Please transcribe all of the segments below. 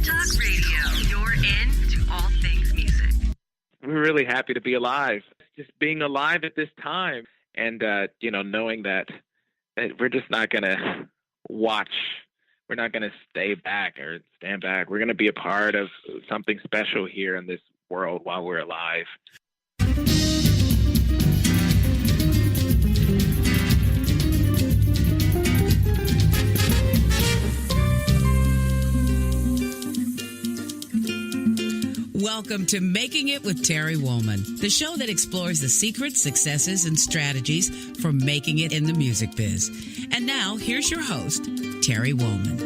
Talk Radio. You're in to all things music. We're really happy to be alive. Just being alive at this time and, knowing that we're just not going to watch. We're not going to stay back or stand back. We're going to be a part of something special here in this world while we're alive. Welcome to Making It with Terry Woolman, the show that explores the secrets, successes, and strategies for making it in the music biz. And now, here's your host, Terry Woolman.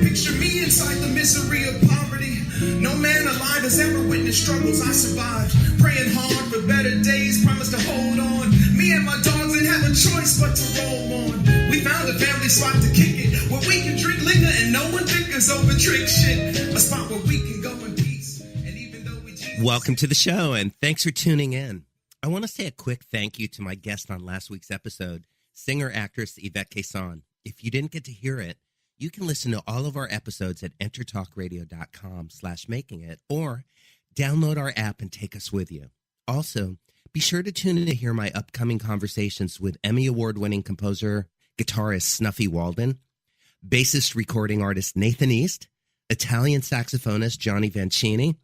Picture me inside the misery of poverty. No man alive has ever witnessed struggles I survived. Praying hard for better days, promised to hold on. Me and my dogs didn't have a choice but to roll on. We found a family spot to kick it, where we can drink liquor and no one bickers over trick shit. A spot where we can go in peace. And even though we Welcome to the show, and thanks for tuning in. I want to say a quick thank you to my guest on last week's episode, singer-actress Yvette Caisson. If you didn't get to hear it, you can listen to all of our episodes at entertalkradio.com/makingit or download our app and take us with you. Also, be sure to tune in to hear my upcoming conversations with Emmy Award-winning composer, guitarist Snuffy Walden, bassist recording artist Nathan East, Italian saxophonist Johnny Vancini,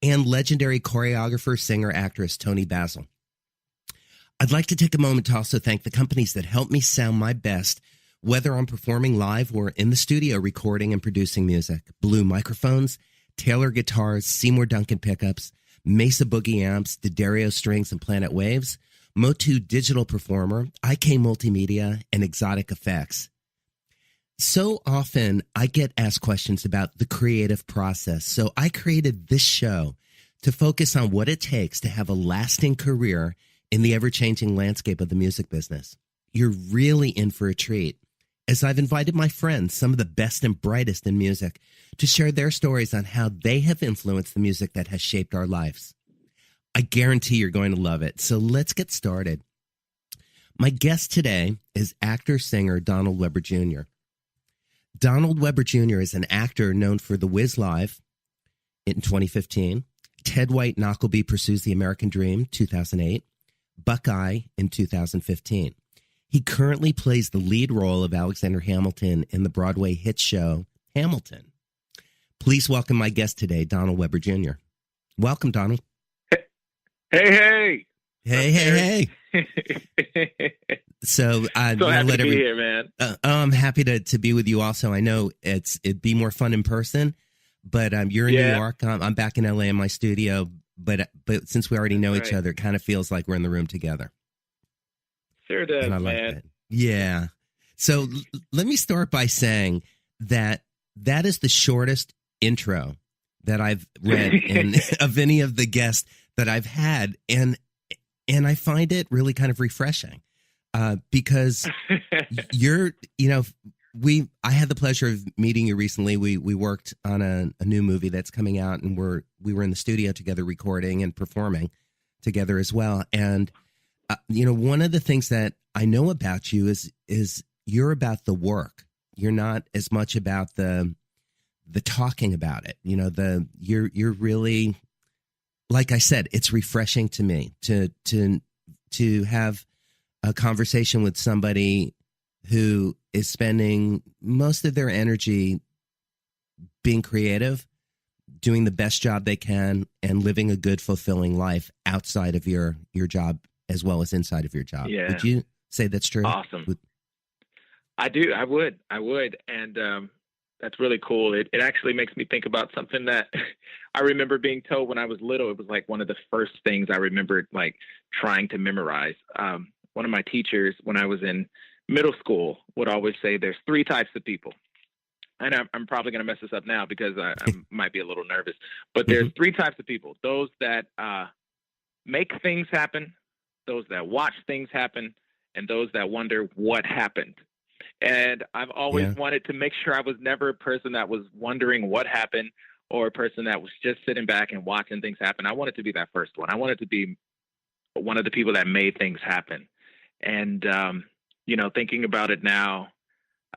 and legendary choreographer, singer, actress Tony Basil. I'd like to take a moment to also thank the companies that help me sound my best, whether I'm performing live or in the studio recording and producing music. Blue Microphones, Taylor Guitars, Seymour Duncan Pickups, Mesa Boogie Amps, D'Addario Strings and Planet Waves, Motu Digital Performer, IK Multimedia, and Exotic Effects. So often I get asked questions about the creative process, so I created this show to focus on what it takes to have a lasting career in the ever-changing landscape of the music business. You're really in for a treat, as I've invited my friends, some of the best and brightest in music, to share their stories on how they have influenced the music that has shaped our lives. I guarantee you're going to love it, so let's get started. My guest today is actor-singer Donald Webber Jr. Donald Webber Jr. is an actor known for The Wiz Live in 2015, Ted White-Knockelby Pursues the American Dream, 2008, Buckeye in 2015. He currently plays the lead role of Alexander Hamilton in the Broadway hit show Hamilton. Please welcome my guest today, Donald Webber Jr. Welcome, Donald. Hey. Hey. So happy to be here, man. I'm happy to be with you also. I know it'd be more fun in person, but you're in New York. I'm back in LA in my studio, but since we already know each other, it kind of feels like we're in the room together. Sure does, and I like man. That. Yeah. So let me start by saying that is the shortest intro that I've read of any of the guests that I've had, and I find it really kind of refreshing because I had the pleasure of meeting you recently. We worked on a new movie that's coming out, and we were in the studio together recording and performing together as well. And one of the things that I know about you is you're about the work. You're not as much about the talking about it. You're really, like I said, it's refreshing to me to have a conversation with somebody who is spending most of their energy being creative, doing the best job they can, and living a good, fulfilling life outside of your job as well as inside of your job. Yeah. Would you say that's true? Awesome. I do. I would. And that's really cool. It actually makes me think about something that I remember being told when I was little. It was like one of the first things I remembered, like trying to memorize. One of my teachers when I was in middle school would always say there's 3 types of people. And I'm probably going to mess this up now because I might be a little nervous. But there's 3 types of people. Those that make things happen, those that watch things happen, and those that wonder what happened. And I've always wanted to make sure I was never a person that was wondering what happened or a person that was just sitting back and watching things happen. I wanted to be that first one. I wanted to be one of the people that made things happen. And, thinking about it now,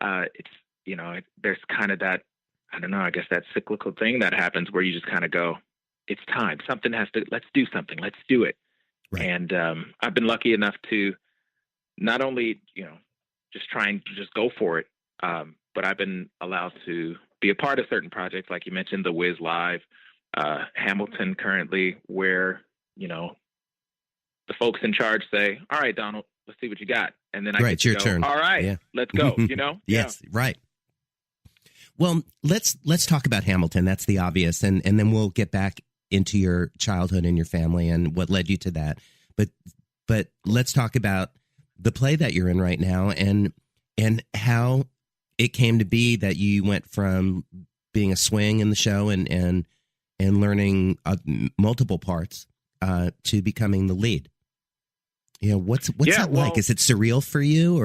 there's kind of that, I don't know, I guess that cyclical thing that happens where you just kind of go, it's time. Let's do something. Let's do it. Right. And I've been lucky enough to not only, just try and just go for it, but I've been allowed to be a part of certain projects, like you mentioned, the Wiz Live, Hamilton currently, where, the folks in charge say, all right, Donald, let's see what you got. And then I get to go, turn. All right, let's go, Yes, right. Well, let's talk about Hamilton. That's the obvious. And then we'll get back into your childhood and your family and what led you to that. But let's talk about the play that you're in right now and how it came to be that you went from being a swing in the show and learning multiple parts to becoming the lead. What's that like? Is it surreal for you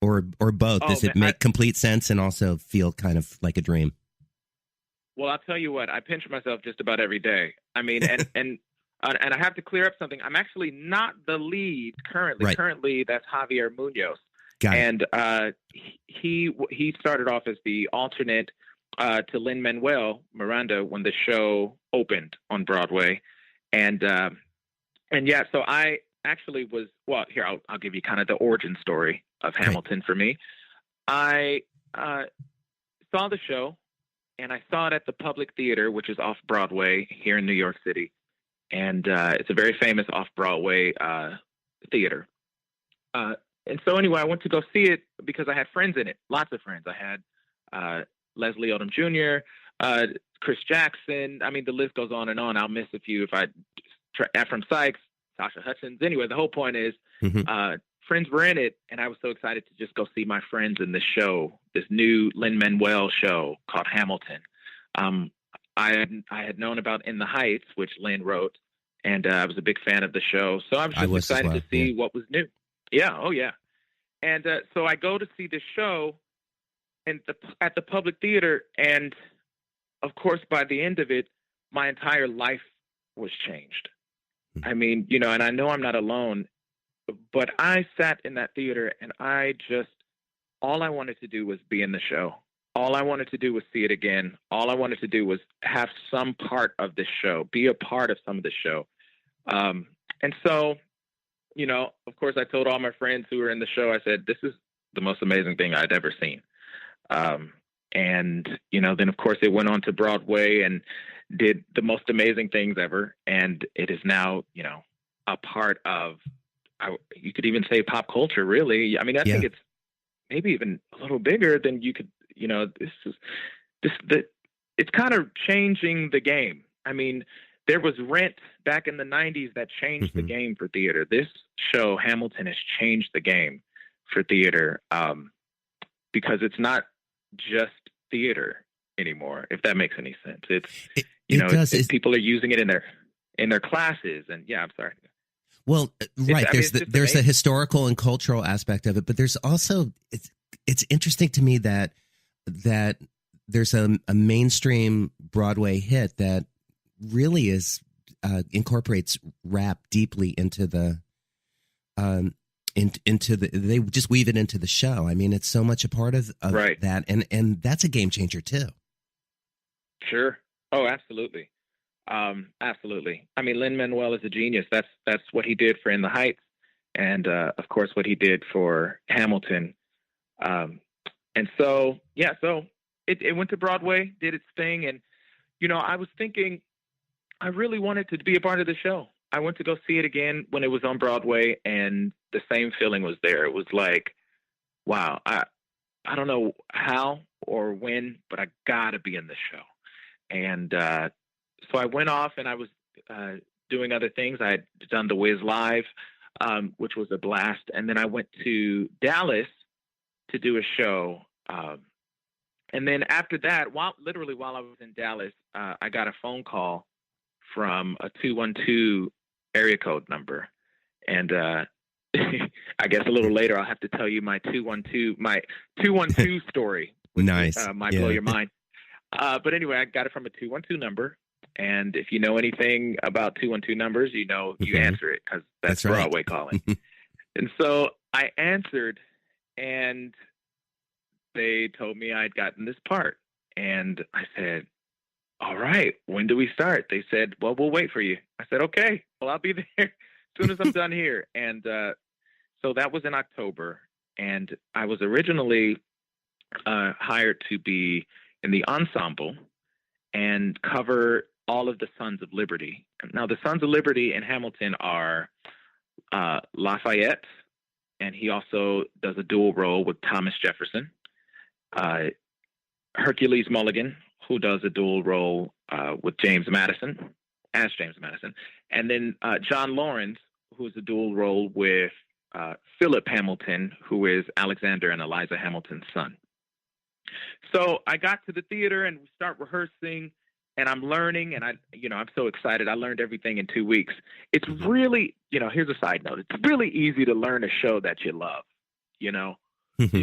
or both? Does it make complete sense and also feel kind of like a dream? Well, I'll tell you what, I pinch myself just about every day. I mean, and I have to clear up something. I'm actually not the lead currently. Right. Currently, that's Javier Munoz. And he started off as the alternate to Lin-Manuel Miranda when the show opened on Broadway. And so I actually was, here, I'll give you kind of the origin story of Hamilton for me. I saw the show, and I saw it at the Public Theater, which is off Broadway here in New York City. And it's a very famous off-Broadway theater. And so anyway, I went to go see it because I had friends in it, lots of friends. I had Leslie Odom Jr., Chris Jackson. I mean, the list goes on and on. I'll miss a few Ephraim Sykes, Sasha Hutchins. Anyway, the whole point is friends were in it, and I was so excited to just go see my friends in this show, this new Lin-Manuel show called Hamilton. I had known about In the Heights, which Lin wrote, and I was a big fan of the show. So I was just excited to see what was new. Yeah, oh yeah. And so I go to see this show at the Public Theater, and of course, by the end of it, my entire life was changed. I mean, and I know I'm not alone, but I sat in that theater, and all I wanted to do was be in the show. All I wanted to do was see it again. All I wanted to do was have some part of the show, be a part of some of the show. And so, of course, I told all my friends who were in the show, I said, this is the most amazing thing I'd ever seen. And, then, of course, it went on to Broadway and did the most amazing things ever. And it is now, a part of, you could even say pop culture, really. I mean, I think it's maybe even a little bigger than you could, it's kind of changing the game. I mean, there was Rent back in the 90s that changed the game for theater. This show, Hamilton, has changed the game for theater because it's not just theater anymore, if that makes any sense. People are using it in their classes. And I'm sorry. Well, right. There's a historical and cultural aspect of it, but there's also, it's interesting to me that there's a mainstream Broadway hit that really incorporates rap deeply into the they just weave it into the show. I mean, it's so much a part of that, and that's a game changer too. Sure. Oh, absolutely. Absolutely. I mean, Lin-Manuel is a genius. That's what he did for In the Heights, and of course what he did for Hamilton. And so it went to Broadway, did its thing, and I was thinking, I really wanted to be a part of the show. I went to go see it again when it was on Broadway, and the same feeling was there. It was like, wow, I don't know how or when, but I gotta be in the show. And so I went off, and I was doing other things. I had done the Wiz Live, which was a blast, and then I went to Dallas to do a show. And then after that, while I was in Dallas, I got a phone call from a 212 area code number. And I guess a little later, I'll have to tell you my 212 story. Nice. Might blow your mind. But anyway, I got it from a 212 number. And if you know anything about 212 numbers, you know you answer it because that's right. Broadway calling. And so I answered, and they told me I'd gotten this part. And I said, all right, when do we start? They said, well, we'll wait for you. I said, okay, well, I'll be there as soon as I'm done here. And so that was in October. And I was originally hired to be in the ensemble and cover all of the Sons of Liberty. Now, the Sons of Liberty in Hamilton are Lafayette, and he also does a dual role with Thomas Jefferson. Hercules Mulligan, who does a dual role with James Madison, as James Madison. And then John Lawrence, who is a dual role with Philip Hamilton, who is Alexander and Eliza Hamilton's son. So I got to the theater and we start rehearsing, and I'm learning, and I'm so excited. I learned everything in 2 weeks. It's really, here's a side note. It's really easy to learn a show that you love, You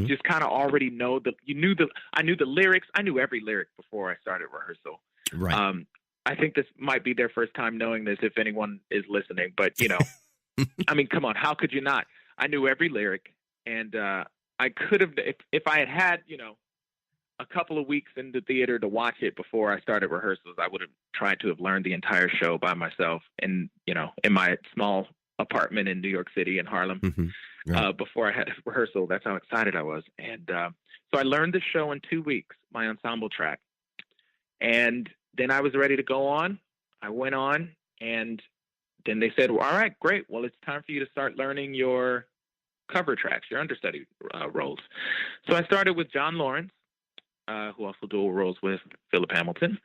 just kind of already know I knew the lyrics. I knew every lyric before I started rehearsal. Right. I think this might be their first time knowing this, if anyone is listening, but I mean, come on, how could you not? I knew every lyric, and I could have, if I had a couple of weeks in the theater to watch it before I started rehearsals, I would have tried to have learned the entire show by myself in my small apartment in New York City in Harlem. Right. Before I had a rehearsal. That's how excited I was. And so I learned the show in 2 weeks, my ensemble track. And then I was ready to go on. I went on, and then they said, well, all right, great. Well, it's time for you to start learning your cover tracks, your understudy roles. So I started with John Lawrence, who also dual roles with Philip Hamilton.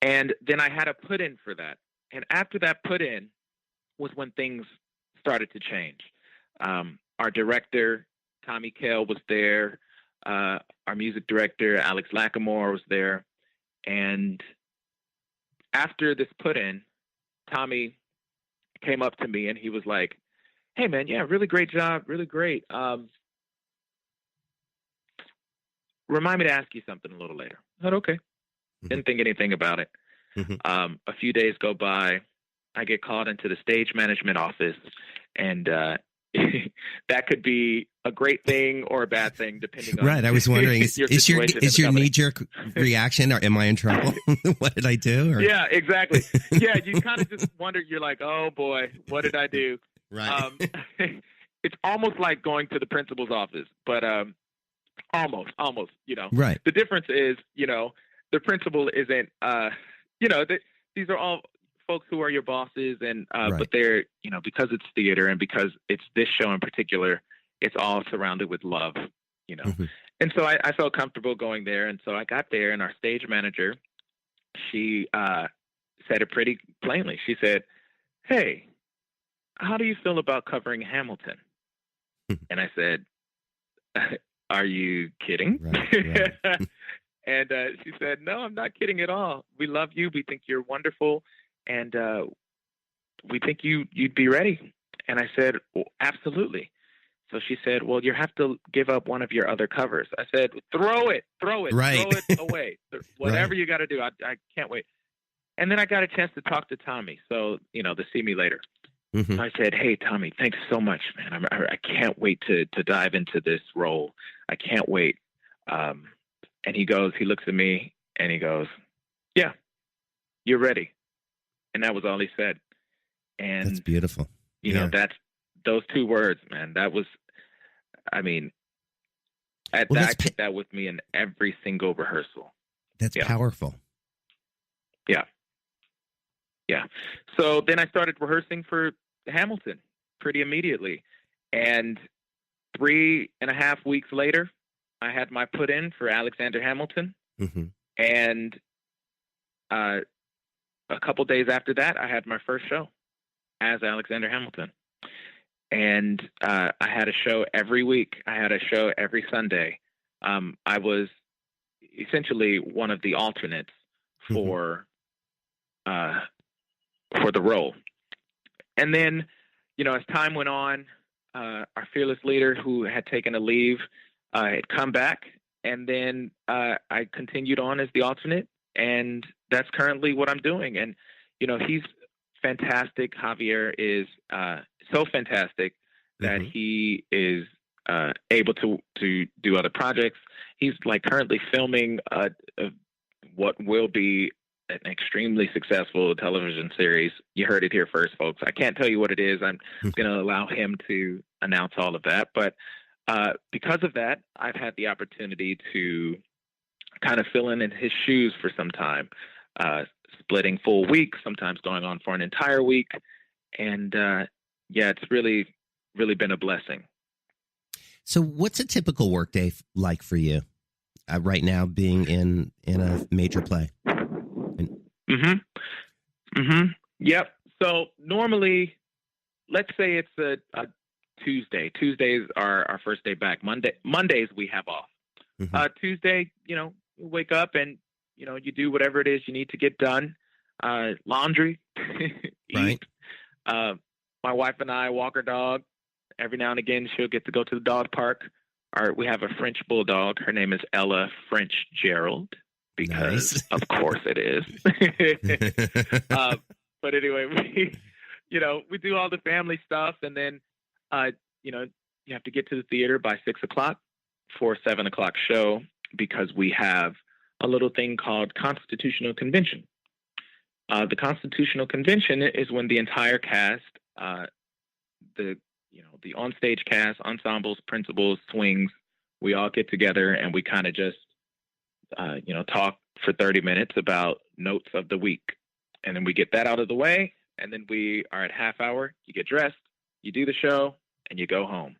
And then I had a put-in for that. And after that put-in was when things started to change. Our director, Tommy Kell, was there. Our music director, Alex Lackamore, was there. And after this put-in, Tommy came up to me and he was like, hey, man, yeah, really great job. Really great. Remind me to ask you something a little later. I said, okay. Didn't think anything about it. A few days go by. I get called into the stage management office, and that could be a great thing or a bad thing, depending on. Right. I was wondering, is your knee-jerk reaction, or am I in trouble? What did I do? Or? Yeah, exactly. Yeah, you kind of just wonder. You're like, oh boy, what did I do? Right. It's almost like going to the principal's office, but almost. Right. The difference is, the principal isn't. These are all folks who are your bosses, and right. But they're, because it's theater and because it's this show in particular, it's all surrounded with love, And so I felt comfortable going there, and so I got there, and our stage manager, she said it pretty plainly. She said, "Hey, how do you feel about covering Hamilton?" And I said, "Are you kidding?" Right. And she said, "No, I'm not kidding at all. We love you. We think you're wonderful. And we think you'd be ready." And I said, well, absolutely. So she said, well, you have to give up one of your other covers. I said, throw it, right. Throw it away. Whatever right. You got to do. I can't wait. And then I got a chance to talk to Tommy. So, to see me later. I said, hey, Tommy, thanks so much, man. I can't wait to dive into this role. I can't wait. And he looks at me and he goes, yeah, you're ready. And that was all he said. And that's beautiful. That's those two words, man. That was, I took that with me in every single rehearsal. That's powerful. Yeah. Yeah. So then I started rehearsing for Hamilton pretty immediately. And 3.5 weeks later, I had my put in for Alexander Hamilton. And a couple days after that, I had my first show as Alexander Hamilton. And I had a show every week. I had a show every Sunday. I was essentially one of the alternates for the role. And then, as time went on, our fearless leader, who had taken a leave, had come back. And then I continued on as the alternate. And that's currently what I'm doing. And, he's fantastic. Javier is so fantastic that he is able to do other projects. He's like currently filming what will be an extremely successful television series. You heard it here first, folks. I can't tell you what it is. I'm going to allow him to announce all of that. But because of that, I've had the opportunity to kind of fill in his shoes for some time, splitting full weeks, sometimes going on for an entire week. And it's really, really been a blessing. So what's a typical workday like for you right now, being in a major play? Yep. So normally, let's say it's a Tuesday. Tuesdays are our first day back. Mondays we have off. Tuesday, you wake up and, you do whatever it is you need to get done. Laundry, eat. My wife and I walk our dog. Every now and again, she'll get to go to the dog park. We have a French bulldog. Her name is Ella French Gerald, because of course it is. But anyway, we do all the family stuff, and then, you have to get to the theater by 6:00 for a 7:00 show, because we have a little thing called Constitutional Convention. The Constitutional Convention is when the entire cast, the onstage cast, ensembles, principals, swings, we all get together and we kind of just, talk for 30 minutes about notes of the week. And then we get that out of the way. And then we are at half hour. You get dressed, you do the show, and you go home.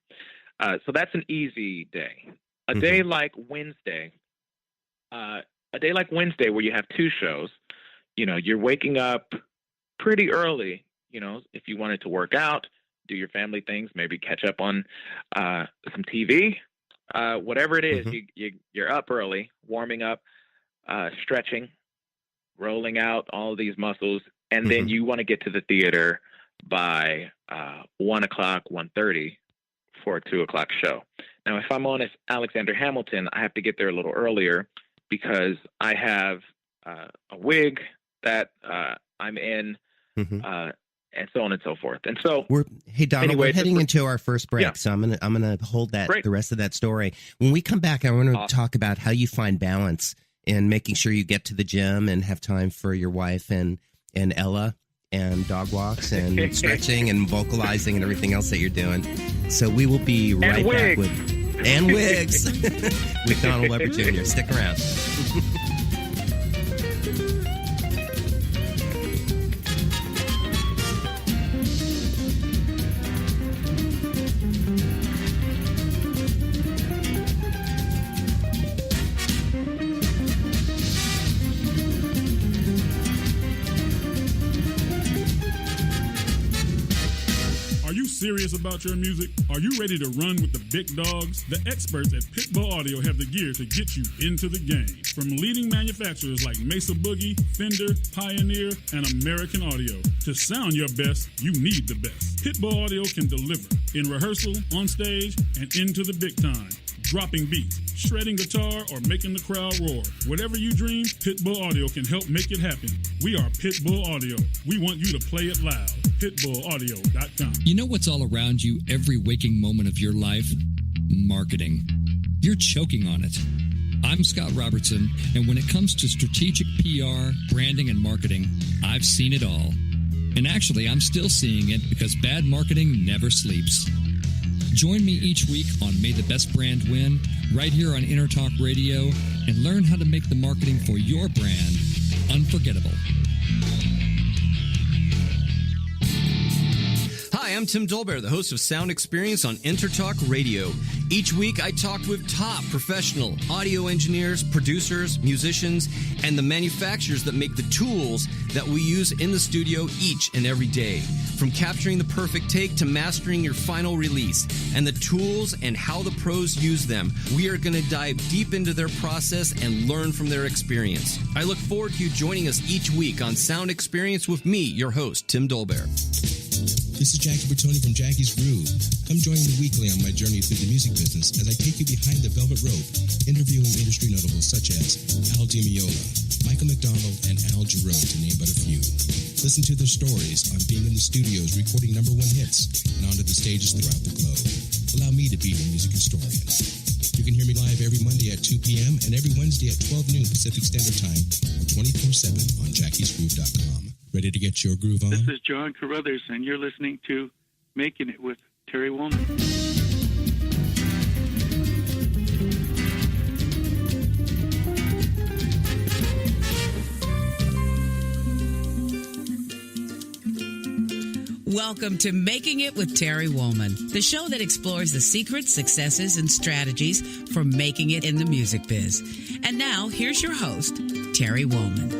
So that's an easy day. A day like Wednesday, where you have two shows, you're waking up pretty early, if you wanted to work out, do your family things, maybe catch up on some TV, whatever it is, you're up early, warming up, stretching, rolling out all of these muscles, and then you want to get to the theater by 1:00, 1:30 for a 2:00 show. Now, if I'm on as Alexander Hamilton, I have to get there a little earlier because I have a wig that I'm in, and so on and so forth. And so, Donald, we're heading into our first break, so I'm gonna hold that the rest of that story. When we come back, I want to talk about how you find balance in making sure you get to the gym and have time for your wife and Ella and dog walks and stretching and vocalizing and everything else that you're doing. So we will be right back with wigs with Donald Weber Jr. Stick around. Serious about your music? Are you ready to run with the big dogs? The experts at Pitbull Audio have the gear to get you into the game. From leading manufacturers like Mesa Boogie, Fender, Pioneer, and American Audio. To sound your best, you need the best. Pitbull Audio can deliver in rehearsal, on stage, and into the big time. Dropping beats, shredding guitar, or making the crowd roar. Whatever you dream, Pitbull Audio can help make it happen. We are Pitbull Audio. We want you to play it loud. PitbullAudio.com. You know what's all around you every waking moment of your life? Marketing. You're choking on it. I'm Scott Robertson, and when it comes to strategic PR, branding, and marketing, I've seen it all. And actually, I'm still seeing it because bad marketing never sleeps. Join me each week on May the Best Brand Win, right here on Intertalk Radio, and learn how to make the marketing for your brand unforgettable. Hi, I'm Tim Dolbear, the host of Sound Experience on Intertalk Radio. Each week, I talk with top professional audio engineers, producers, musicians, and the manufacturers that make the tools that we use in the studio each and every day. From capturing the perfect take to mastering your final release, and the tools and how the pros use them, we are going to dive deep into their process and learn from their experience. I look forward to you joining us each week on Sound Experience with me, your host, Tim Dolbear. You This is Jackie Buitoni from Jackie's Groove. Come join me weekly on my journey through the music business as I take you behind the velvet rope, interviewing industry notables such as Meola, Michael Mcdonald, and Jarreau, to name but a few. Listen to their stories on being in the studios recording #1 hits and onto the stages throughout the globe. Allow me to be your music historian. You can hear me live every Monday at 2 p.m. and every Wednesday at 12 noon Pacific Standard Time or 24/7 on jackiesgroove.com. Ready to get your groove on? This is John Carruthers, and you're listening to Making It with Terry Woolman. Welcome to Making It with Terry Woolman, the show that explores the secrets, successes, and strategies for making it in the music biz. And now, here's your host, Terry Woolman.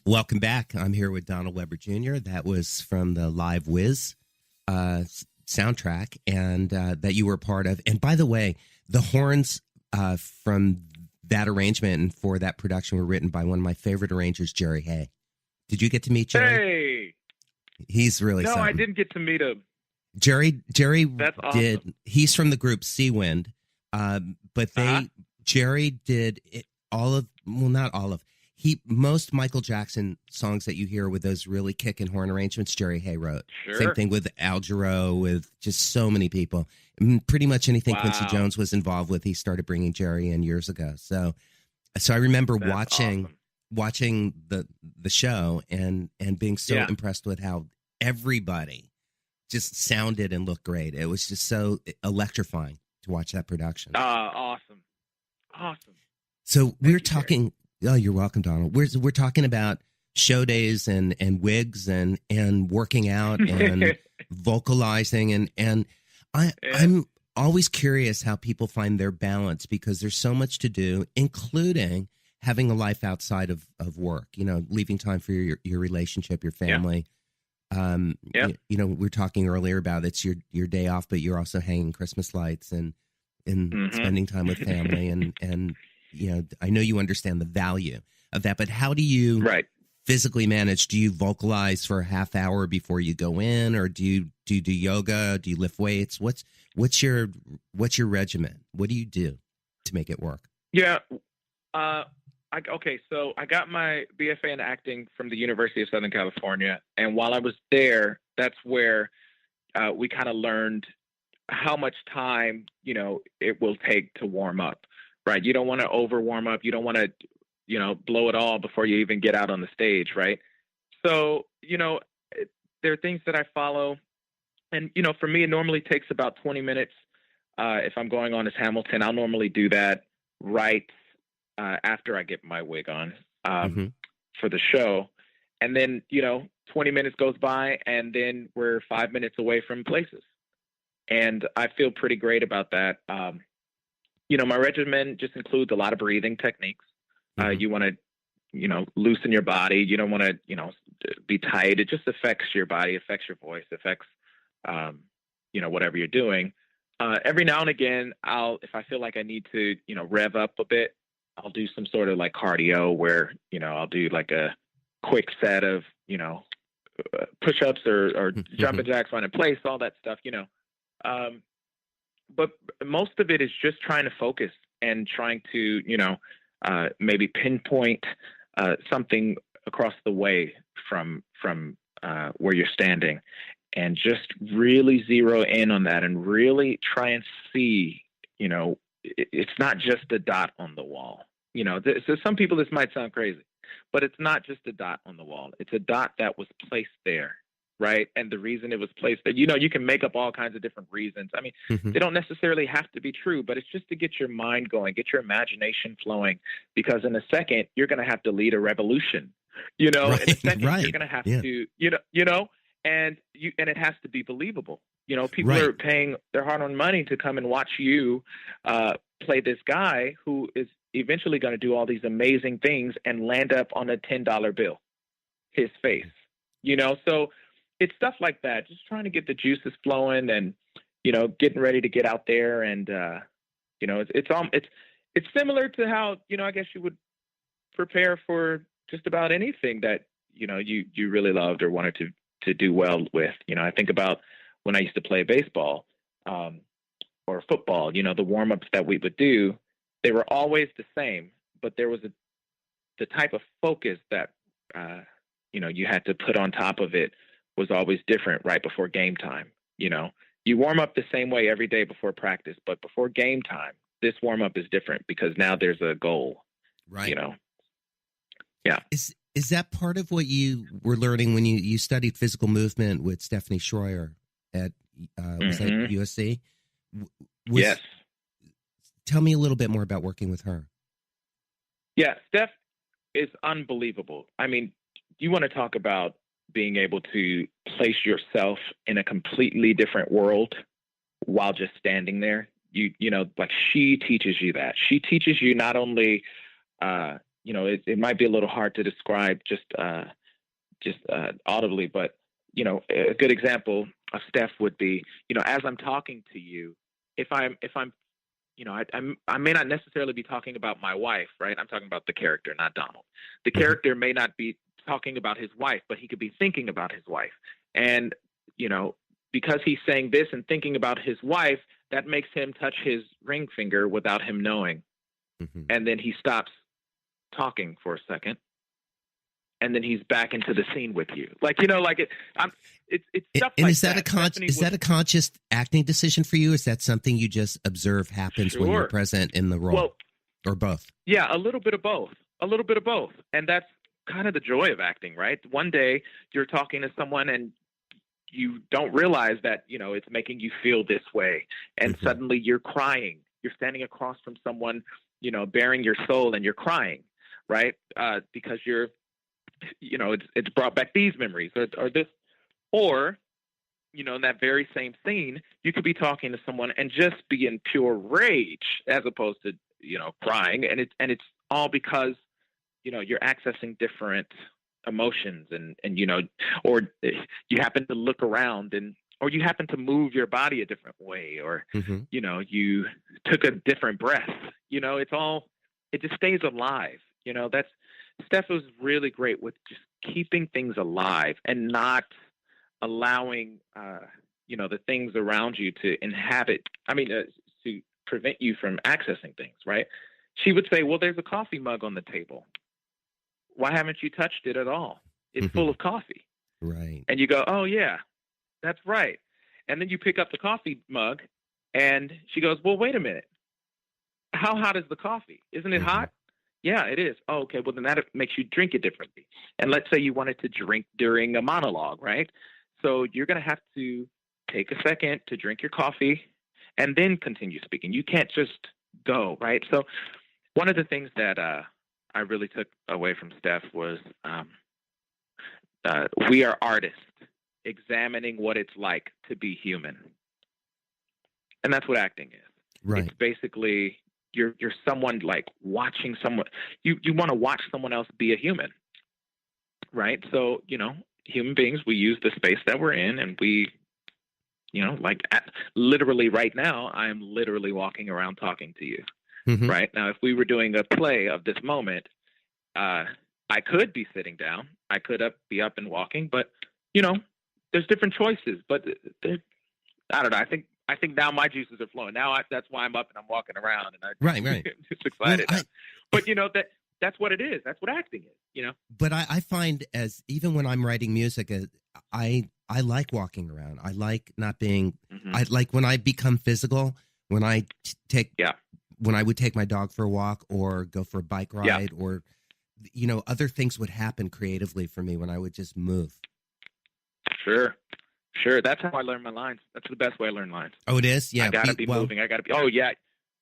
Welcome back. I'm here with Donald Weber Jr. That was from the Live Wiz soundtrack, and that you were a part of. And by the way, the horns from that arrangement and for that production were written by one of my favorite arrangers, Jerry Hay. Did you get to meet Jerry? Hey, he's really no, something. I didn't get to meet him. Jerry That's awesome. did. He's from the group Seawind, but Jerry did not all of. Most Michael Jackson songs that you hear with those really kick and horn arrangements, Jerry Hay wrote. Sure. Same thing with Jarreau, with just so many people. Pretty much anything Quincy Jones was involved with, he started bringing Jerry in years ago. So I remember watching the show and being so impressed with how everybody just sounded and looked great. It was just so electrifying to watch that production. Awesome. So we're talking. Oh, you're welcome, Donald. We're talking about show days and wigs and working out and vocalizing and I'm always curious how people find their balance, because there's so much to do, including having a life outside of work. You know, leaving time for your relationship, your family. You know, we were talking earlier about it's your day off, but you're also hanging Christmas lights and spending time with family and. You know, I know you understand the value of that, but how do you physically manage? Do you vocalize for a half hour before you go in, or do you do yoga? Do you lift weights? What's your regimen? What do you do to make it work? Yeah. So I got my BFA in acting from the University of Southern California, and while I was there, that's where we kind of learned how much time, you know, it will take to warm up. Right. You don't want to over warm up. You don't want to, you know, blow it all before you even get out on the stage. Right. So, you know, there are things that I follow. And, you know, for me, it normally takes about 20 minutes. If I'm going on as Hamilton, I'll normally do that right after I get my wig on for the show. And then, you know, 20 minutes goes by and then we're 5 minutes away from places. And I feel pretty great about that. You know, my regimen just includes a lot of breathing techniques. You want to, you know, loosen your body. You don't want to, you know, be tight. It just affects your body, affects your voice, affects, you know, whatever you're doing. Every now and again, if I feel like I need to, you know, rev up a bit, I'll do some sort of like cardio where, you know, I'll do like a quick set of, you know, push-ups or jumping jacks, run in place, all that stuff, you know. But most of it is just trying to focus and trying to, you know, maybe pinpoint something across the way from where you're standing, and just really zero in on that and really try and see, you know, it's not just a dot on the wall. You know, so some people, this might sound crazy, but it's not just a dot on the wall. It's a dot that was placed there. Right. And the reason it was placed there, you know, you can make up all kinds of different reasons. I mean, they don't necessarily have to be true, but it's just to get your mind going, get your imagination flowing, because in a second, you're going to have to lead a revolution, you know, in a second, you're going to have to, you know, and it has to be believable. You know, people are paying their hard-earned money to come and watch you play this guy who is eventually going to do all these amazing things and land up on a $10 bill, his face. You know, so it's stuff like that. Just trying to get the juices flowing and, you know, getting ready to get out there. And, you know, it's similar to how, you know, I guess you would prepare for just about anything that, you know, you really loved or wanted to do well with. You know, I think about when I used to play baseball or football, you know, the warm-ups that we would do, they were always the same, but there was the type of focus that, you know, you had to put on top of it was always different right before game time. You know, you warm up the same way every day before practice, but before game time, this warm-up is different because now there's a goal, right? You know? Yeah. Is that part of what you were learning when you studied physical movement with Stephanie Schroyer at was that USC? Yes. Tell me a little bit more about working with her. Yeah, Steph is unbelievable. I mean, you want to talk about being able to place yourself in a completely different world while just standing there. You know, like she teaches you that. She teaches you not only, you know, it might be a little hard to describe just audibly, but, you know, a good example of Steph would be, you know, as I'm talking to you, if I'm, you know, I may not necessarily be talking about my wife, right? I'm talking about the character, not Donald. The character may not be talking about his wife, but he could be thinking about his wife. And, you know, because he's saying this and thinking about his wife, that makes him touch his ring finger without him knowing. And then he stops talking for a second. And then he's back into the scene with you. Like, you know, like it's stuff and like is that. That a conscious acting decision for you? Is that something you just observe happens when you're present in the role? Or both? Yeah, a little bit of both. And that's kind of the joy of acting, right? One day you're talking to someone and you don't realize that, you know, it's making you feel this way. And suddenly you're crying. You're standing across from someone, you know, bearing your soul and you're crying, right? Because you're, you know, it's brought back these memories or this, or, you know, in that very same scene, you could be talking to someone and just be in pure rage as opposed to, you know, crying. And it's all because, you know, you're accessing different emotions and, you know, or you happen to look around or you happen to move your body a different way, or, you know, you took a different breath, you know, it just stays alive. You know, Steph was really great with just keeping things alive and not allowing, you know, the things around you to to prevent you from accessing things, right? She would say, well, there's a coffee mug on the table. Why haven't you touched it at all? It's full of coffee. Right. And you go, oh, yeah, that's right. And then you pick up the coffee mug and she goes, well, wait a minute. How hot is the coffee? Isn't it hot? Yeah, it is. Oh, okay. Well, then that makes you drink it differently. And let's say you wanted to drink during a monologue, right? So you're going to have to take a second to drink your coffee and then continue speaking. You can't just go, right? So one of the things that I really took away from Steph was we are artists examining what it's like to be human. And that's what acting is. Right. It's basically you're someone like watching someone. You want to watch someone else be a human, right? So, you know, human beings, we use the space that we're in, and we, you know, like literally right now, I am literally walking around talking to you, right? Now, if we were doing a play of this moment, I could be sitting down, I could be up and walking, but, you know, there's different choices. But I don't know. I think now my juices are flowing. Now that's why I'm up and I'm walking around, and I'm just excited. Well, but you know that's what it is. That's what acting is. You know. But I find even when I'm writing music, I like walking around. I like not being. I like when I become physical. When I when I would take my dog for a walk or go for a bike ride, or you know, other things would happen creatively for me when I would just move. Sure. That's how I learn my lines. That's the best way I learn lines. Oh, it is? Yeah. I got to be moving. I got to be,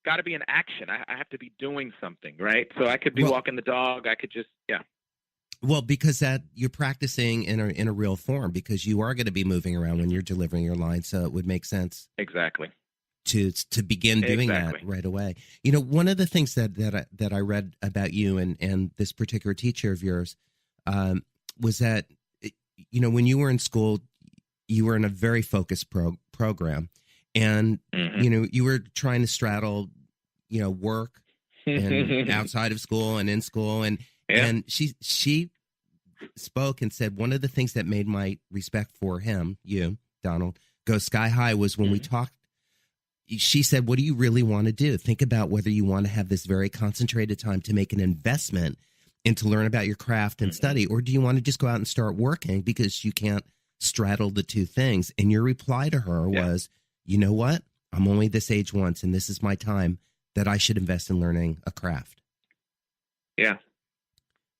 got to be in action. I have to be doing something, right? So I could be walking the dog. I could just, Well, because that you're practicing in a real form, because you are going to be moving around when you're delivering your lines, so it would make sense Exactly. to begin doing that right away. You know, one of the things that I read about you and this particular teacher of yours was that, you know, when you were in school, you were in a very focused program, and you know, you were trying to straddle, you know, work and outside of school and in school, and she spoke and said one of the things that made my respect for him, you, Donald, go sky high was when we talked. She said, what do you really want to do? Think about whether you want to have this very concentrated time to make an investment and to learn about your craft and study, or do you want to just go out and start working because you can't straddle the two things? And your reply to her was, you know what? I'm only this age once, and this is my time that I should invest in learning a craft. Yeah.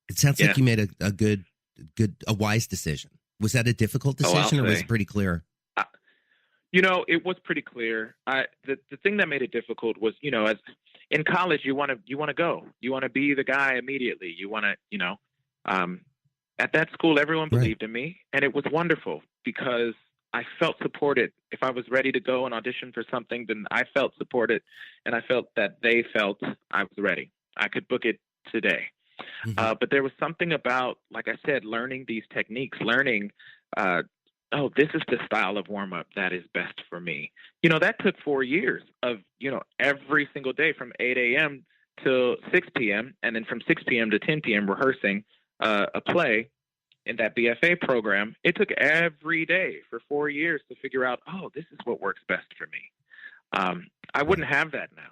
It sounds like you made a wise decision. Was that a difficult decision, or was it pretty clear? You know, it was pretty clear. The thing that made it difficult was, you know, as in college, you want to go. You want to be the guy immediately. You want to, you know, at that school, everyone believed in me, and it was wonderful because I felt supported. If I was ready to go and audition for something, then I felt supported, and I felt that they felt I was ready. I could book it today. But there was something about, like I said, learning these techniques, learning, this is the style of warm-up that is best for me. You know, that took 4 years of, you know, every single day from 8 a.m. till 6 p.m. and then from 6 p.m. to 10 p.m. rehearsing a play in that BFA program. It took every day for 4 years to figure out, this is what works best for me. I wouldn't have that now.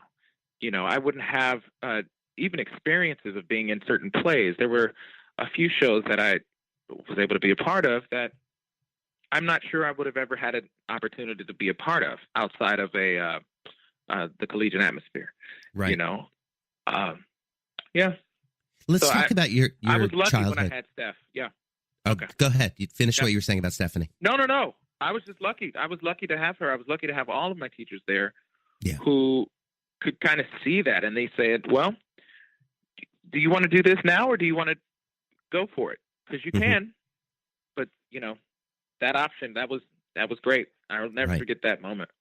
You know, I wouldn't have even experiences of being in certain plays. There were a few shows that I was able to be a part of that I'm not sure I would have ever had an opportunity to be a part of outside of the collegiate atmosphere. Right. You know? Let's talk about your I was lucky childhood. when I had Steph. Yeah. Okay. Go ahead. You finish what you were saying about Stephanie. No. I was just lucky. I was lucky to have her. I was lucky to have all of my teachers there who could kind of see that. And they said, well, do you want to do this now or do you want to go for it? Because you can. But, you know, that option, that was great. I'll never forget that moment.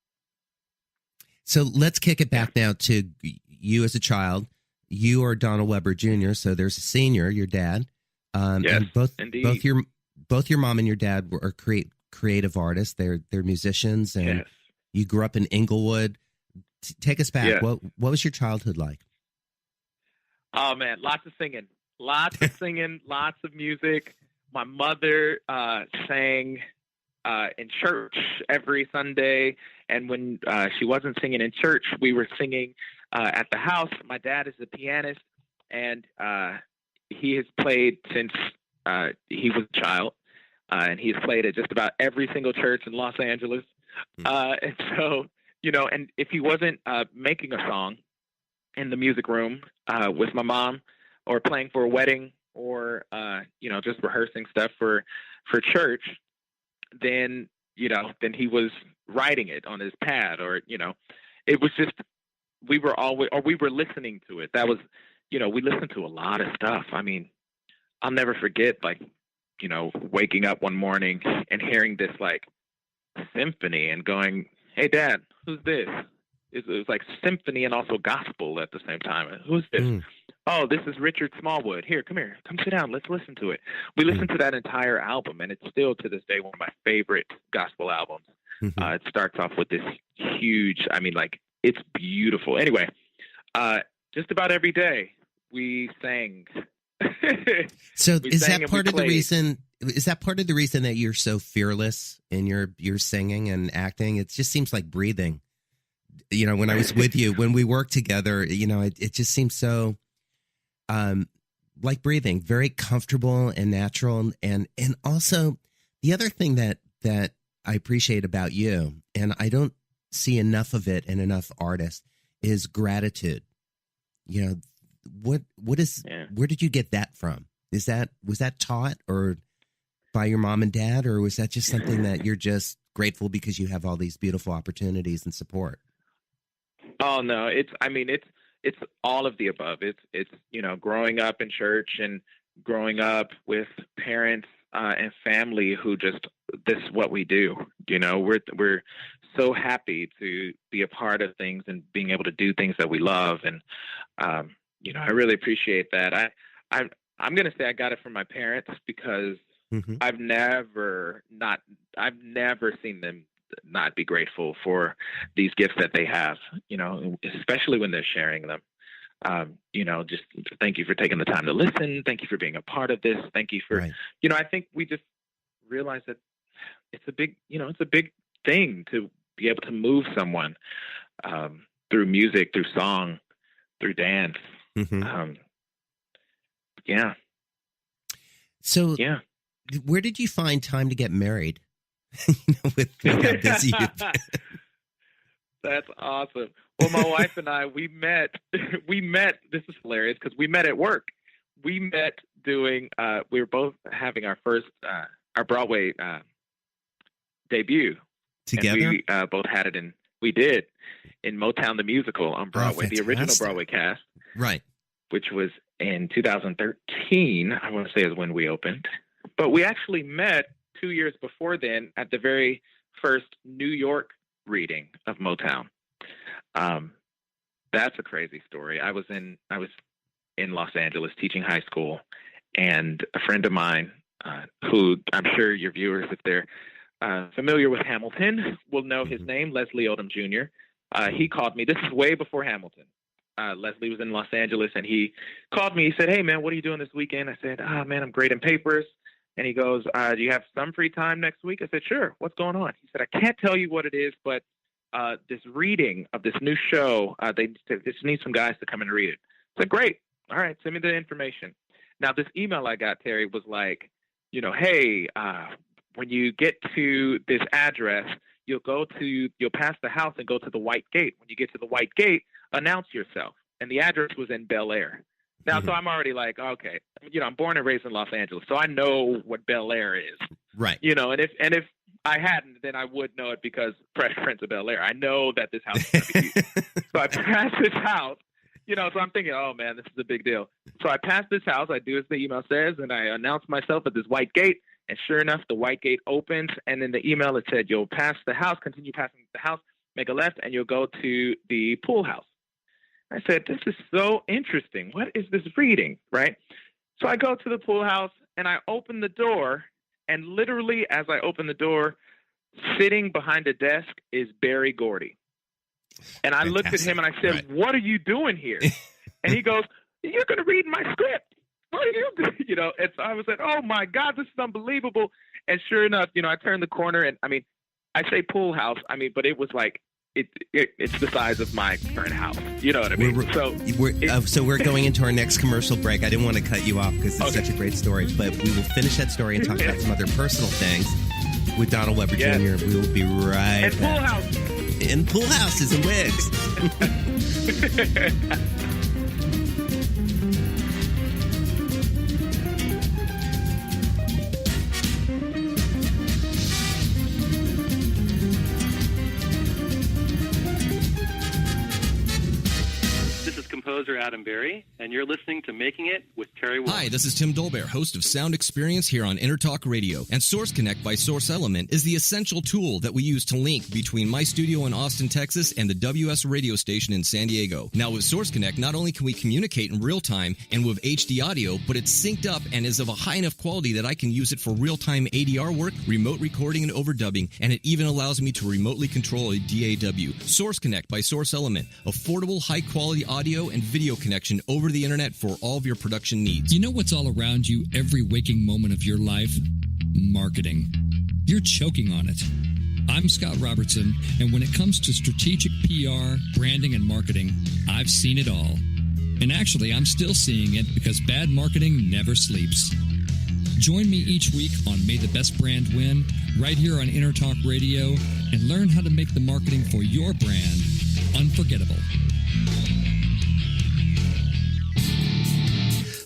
So let's kick it back now to you as a child. You are Donald Weber Jr., so there's a senior, your dad. Yes, and indeed. both your mom and your dad are creative artists. They're musicians, and you grew up in Inglewood. Take us back. Yes. What was your childhood like? Oh man, lots of singing, lots of music. My mother sang in church every Sunday, and when she wasn't singing in church, we were singing at the house. My dad is a pianist, and he has played since he was a child, and he's played at just about every single church in Los Angeles. And so, you know, and if he wasn't making a song in the music room with my mom, or playing for a wedding, or you know, just rehearsing stuff for church, then he was writing it on his pad, or, you know, it was just, we were listening to it. That was, you know, we listened to a lot of stuff. I mean, I'll never forget, like, you know, waking up one morning and hearing this like symphony and going, "Hey Dad, who's this?" It was like symphony and also gospel at the same time. Who's this? Oh, this is Richard Smallwood. Here, come sit down. Let's listen to it. We listened to that entire album, and it's still to this day one of my favorite gospel albums. It starts off with this huge, I mean, like, it's beautiful. Anyway, just about every day we sang. So is that part of the reason? Is that part of the reason that you're so fearless in your singing and acting? It just seems like breathing. You know, when I was with you, when we worked together, you know, it just seems so like breathing, very comfortable and natural. And also the other thing that I appreciate about you, and I don't see enough of it in enough artists, is gratitude. You know, where did you get that from? Was that taught or by your mom and dad, or was that just something that you're just grateful because you have all these beautiful opportunities and support? Oh no, it's all of the above. It's you know, growing up in church and growing up with parents and family who just, this is what we do. You know, we're so happy to be a part of things and being able to do things that we love. And, you know, I really appreciate that. I'm going to say I got it from my parents because I've never seen them not be grateful for these gifts that they have, you know, especially when they're sharing them. You know, just thank you for taking the time to listen. Thank you for being a part of this. Thank you for, you know, I think we just realize that it's a big thing to be able to move someone through music, through song, through dance. So where did you find time to get married? You know, with how busy you've been. That's awesome. Well, my wife and I, we met, this is hilarious because we met at work. We met doing, we were both having our first, our Broadway debut. Together? And we both had it in Motown the Musical on Broadway, the original Broadway cast. Right. Which was in 2013, I want to say is when we opened. But we actually met 2 years before then at the very first New York reading of Motown. That's a crazy story. I was in Los Angeles teaching high school, and a friend of mine, who I'm sure your viewers, if they're familiar with Hamilton, will know his name, Leslie Odom Jr. He called me. This is way before Hamilton. Leslie was in Los Angeles, and he called me. He said, "Hey, man, what are you doing this weekend?" I said, man, I'm grading papers." And he goes, "Do you have some free time next week?" I said, "Sure. What's going on?" He said, "I can't tell you what it is, but this reading of this new show, they just need some guys to come and read it." I said, "Great. All right, send me the information." Now, this email I got, Terry, was like, you know, "Hey, when you get to this address, you'll pass the house and go to the White Gate. When you get to the White Gate, announce yourself." And the address was in Bel Air. Now, so I'm already like, okay, you know, I'm born and raised in Los Angeles, so I know what Bel Air is. Right. You know, and if I hadn't, then I would know it because Fresh Prince of Bel Air. I know that this house is going to be huge. So I pass this house, you know, so I'm thinking, oh, man, this is a big deal. So I pass this house, I do as the email says, and I announce myself at this White Gate. And sure enough, the White Gate opens, and in the email it said, "You'll pass the house, continue passing the house, make a left, and you'll go to the pool house." I said, "This is so interesting. What is this reading?" Right? So I go to the pool house, and I open the door, and literally as I open the door, sitting behind a desk is Berry Gordy. And I looked at him, and I said, "What are you doing here?" And he goes, "You're going to read my script. What are you doing?" You know, and so I was like, "Oh my God, this is unbelievable." And sure enough, you know, I turned the corner, and I mean, I say pool house, I mean, but it was like, it's the size of my current house. You know what I mean? So we're going into our next commercial break. I didn't want to cut you off because it's such a great story, but we will finish that story and talk about some other personal things with Donald Weber Jr. We will be right back. Pool house. In pool houses and wigs. Composer Adam Berry, and you're listening to Making It with Terry Wolf. Hi, this is Tim Dole, host of Sound Experience here on Intertalk Radio. And Source Connect by Source Element is the essential tool that we use to link between my studio in Austin, Texas, and the WS radio station in San Diego. Now, with Source Connect, not only can we communicate in real time and with HD audio, but it's synced up and is of a high enough quality that I can use it for real-time ADR work, remote recording, and overdubbing, and it even allows me to remotely control a DAW. Source Connect by Source Element. Affordable, high-quality audio and video connection over the internet for all of your production needs. You know what's all around you every waking moment of your life? Marketing. You're choking on it. I'm Scott Robertson, and when it comes to strategic PR, branding, and marketing, I've seen it all. And actually, I'm still seeing it because bad marketing never sleeps. Join me each week on May the Best Brand Win, right here on Intertalk Radio, and learn how to make the marketing for your brand unforgettable.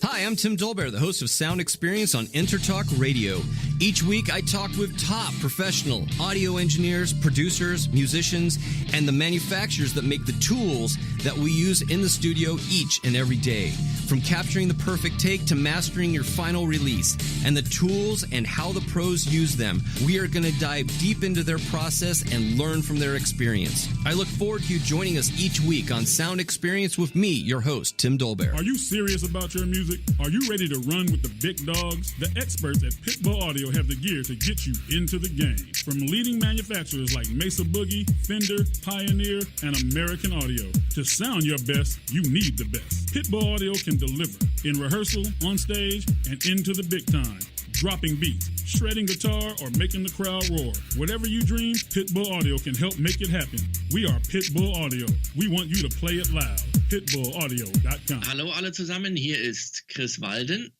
Hi, I'm Tim Dolbear, the host of Sound Experience on Intertalk Radio. Each week, I talk with top professional audio engineers, producers, musicians, and the manufacturers that make the tools that we use in the studio each and every day. From capturing the perfect take to mastering your final release, and the tools and how the pros use them, we are going to dive deep into their process and learn from their experience. I look forward to you joining us each week on Sound Experience with me, your host, Tim Dolbear. Are you serious about your music? Are you ready to run with the big dogs? The experts at Pitbull Audio have the gear to get you into the game. From leading manufacturers like Mesa Boogie, Fender, Pioneer, and American Audio. To sound your best, you need the best. Pitbull Audio can deliver in rehearsal, on stage, and into the big time. Dropping beats, shredding guitar, or making the crowd roar. Whatever you dream, Pitbull Audio can help make it happen. We are Pitbull Audio. We want you to play it loud. Pitbullaudio.com. Hallo alle zusammen, hier ist Chris Walden.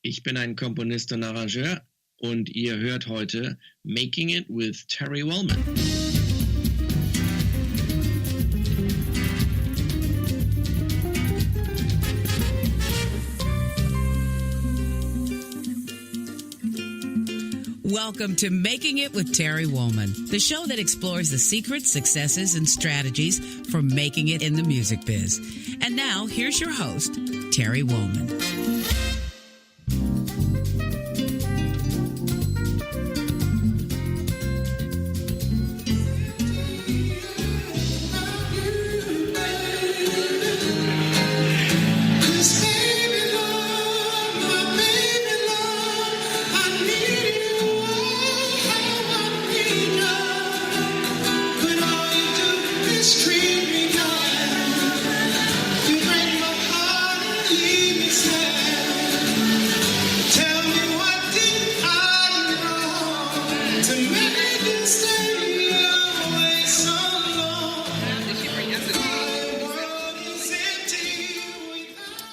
Ich bin ein Komponist und Arrangeur und ihr hört heute Making It with Terry Wellman. Welcome to Making It with Terry Woolman, the show that explores the secrets, successes, and strategies for making it in the music biz. And now, here's your host, Terry Woolman.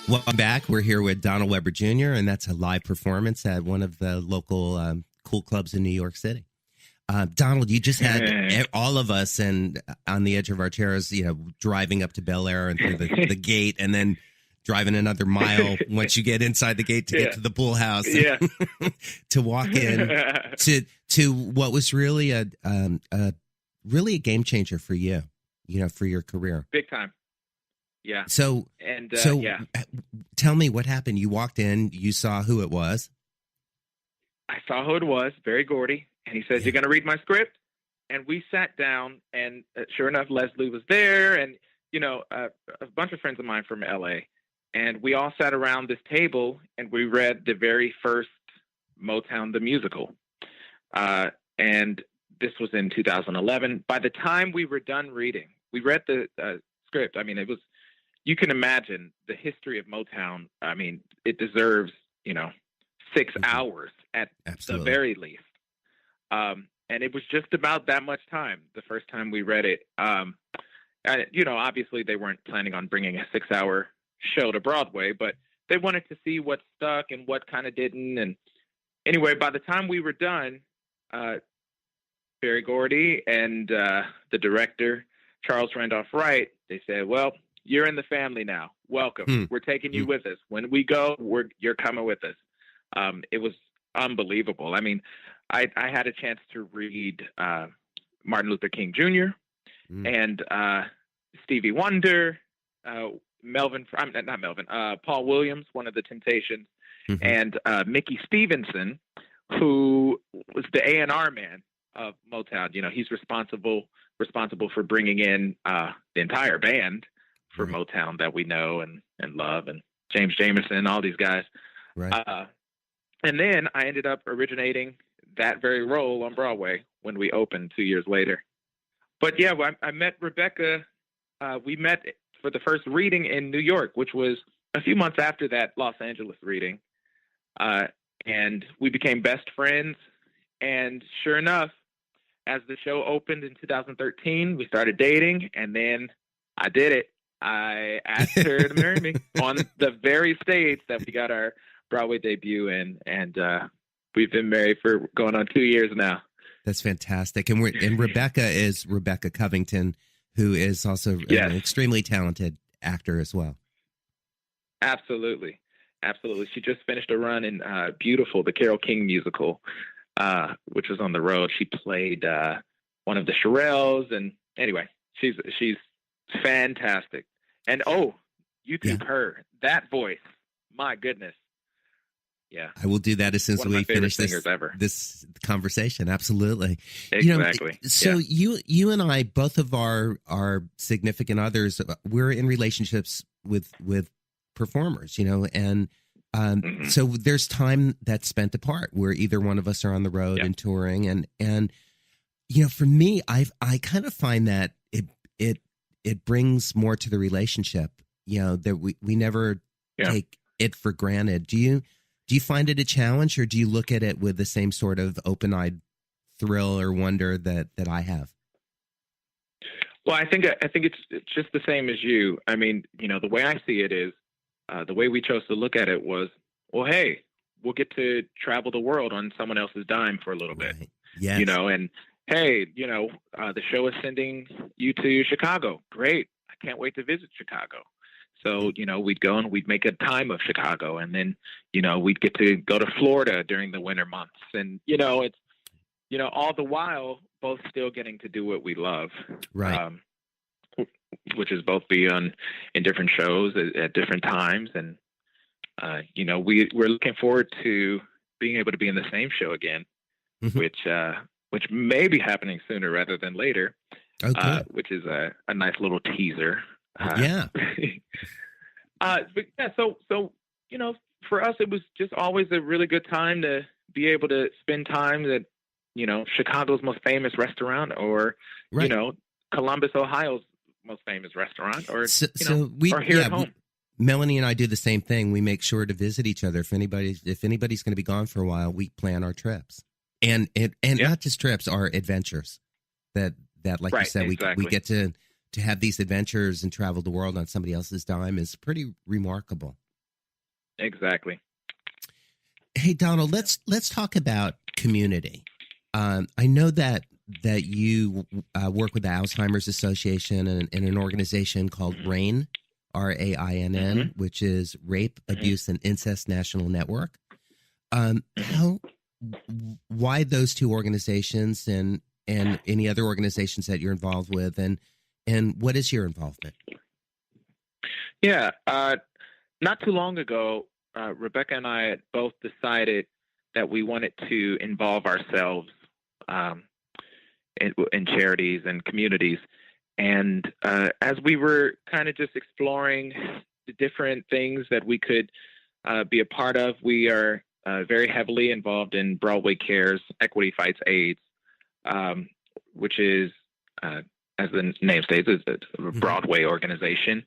Welcome back. We're here with Donald Weber Jr., and that's a live performance at one of the local cool clubs in New York City. Donald, you just had all of us and on the edge of our chairs, driving up to Bel Air and through the gate, and then driving another mile once you get inside the gate to get to the pool house. Yeah. To walk in to what was really a game changer for you, for your career. Big time. Yeah. So tell me what happened. You walked in, you saw who it was. I saw who it was, Barry Gordy, and he says, "You're going to read my script?" And we sat down, and sure enough, Leslie was there, and, a bunch of friends of mine from L.A., and we all sat around this table, and we read the very first Motown, the musical. And this was in 2011. By the time we were done reading, we read the script. I mean, it was, you can imagine the history of Motown. I mean, it deserves, 6 hours at the very least. And it was just about that much time the first time we read it. And, obviously they weren't planning on bringing a 6-hour show to Broadway, but they wanted to see what stuck and what kind of didn't. And anyway, by the time we were done, Barry Gordy and the director, Charles Randolph Wright, they said, "Well, you're in the family now. Welcome. We're taking you with us. When we go, you're coming with us." It was unbelievable. I mean, I had a chance to read Martin Luther King Jr. And Stevie Wonder, Paul Williams, one of the Temptations, and Mickey Stevenson, who was the A&R man of Motown. He's responsible for bringing in the entire band for Motown that we know and love, and James Jamerson, all these guys. Right. And then I ended up originating that very role on Broadway when we opened 2 years later. But yeah, I met Rebecca. We met for the first reading in New York, which was a few months after that Los Angeles reading. And we became best friends. And sure enough, as the show opened in 2013, we started dating, and then I did it. I asked her to marry me on the very stage that we got our Broadway debut in, and we've been married for going on 2 years now. That's fantastic. And Rebecca is Rebecca Covington, who is also an extremely talented actor as well. Absolutely. absolutely. She just finished a run in Beautiful, the Carole King musical, which was on the road. She played one of the Shirelles, and anyway, she's fantastic. And YouTube her, that voice, my goodness. Yeah, I will do that as soon as we finish this conversation. Absolutely, exactly. You and I, both of our significant others, we're in relationships with performers, and so there's time that's spent apart where either one of us are on the road and touring, and for me, I kind of find that it brings more to the relationship, that we never take it for granted. Do you find it a challenge, or do you look at it with the same sort of open-eyed thrill or wonder that I have? Well, I think it's just the same as you. I mean, the way I see it is, the way we chose to look at it was, well, hey, we'll get to travel the world on someone else's dime for a little bit. Yes. And hey, the show is sending you to Chicago. Great. I can't wait to visit Chicago. So, we'd go and we'd make a time of Chicago, and then, we'd get to go to Florida during the winter months. And, it's, all the while both still getting to do what we love. Right. Which is both be in different shows at different times. And, we're looking forward to being able to be in the same show again, which may be happening sooner rather than later, which is a nice little teaser. But yeah, so for us, it was just always a really good time to be able to spend time at, Chicago's most famous restaurant, or Columbus, Ohio's most famous restaurant, or or here at home. Melanie and I do the same thing. We make sure to visit each other. If anybody's going to be gone for a while, we plan our trips, and not just trips, our adventures. That like you said, we get to have these adventures and travel the world on somebody else's dime is pretty remarkable. Exactly. Hey, Donald, let's talk about community. I know that you work with the Alzheimer's Association and an organization called RAINN, RAINN, which is Rape, Abuse, and Incest National Network. Why those two organizations, and any other organizations that you're involved with, and what is your involvement? Yeah, not too long ago, Rebecca and I both decided that we wanted to involve ourselves in charities and communities. And as we were kind of just exploring the different things that we could be a part of, we are very heavily involved in Broadway Cares Equity Fights AIDS, which is, as the name states, is a Broadway organization.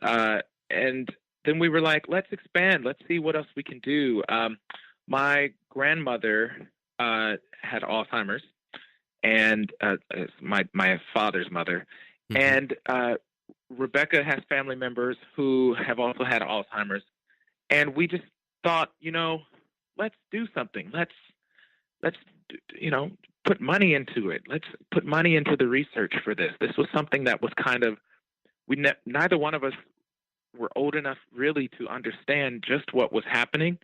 And then we were like, let's expand. Let's see what else we can do. My grandmother had Alzheimer's, and my father's mother. And Rebecca has family members who have also had Alzheimer's. And we just thought, let's do something. Let's put money into it. Let's put money into the research for this. This was something that was kind of, neither one of us were old enough really to understand just what was happening,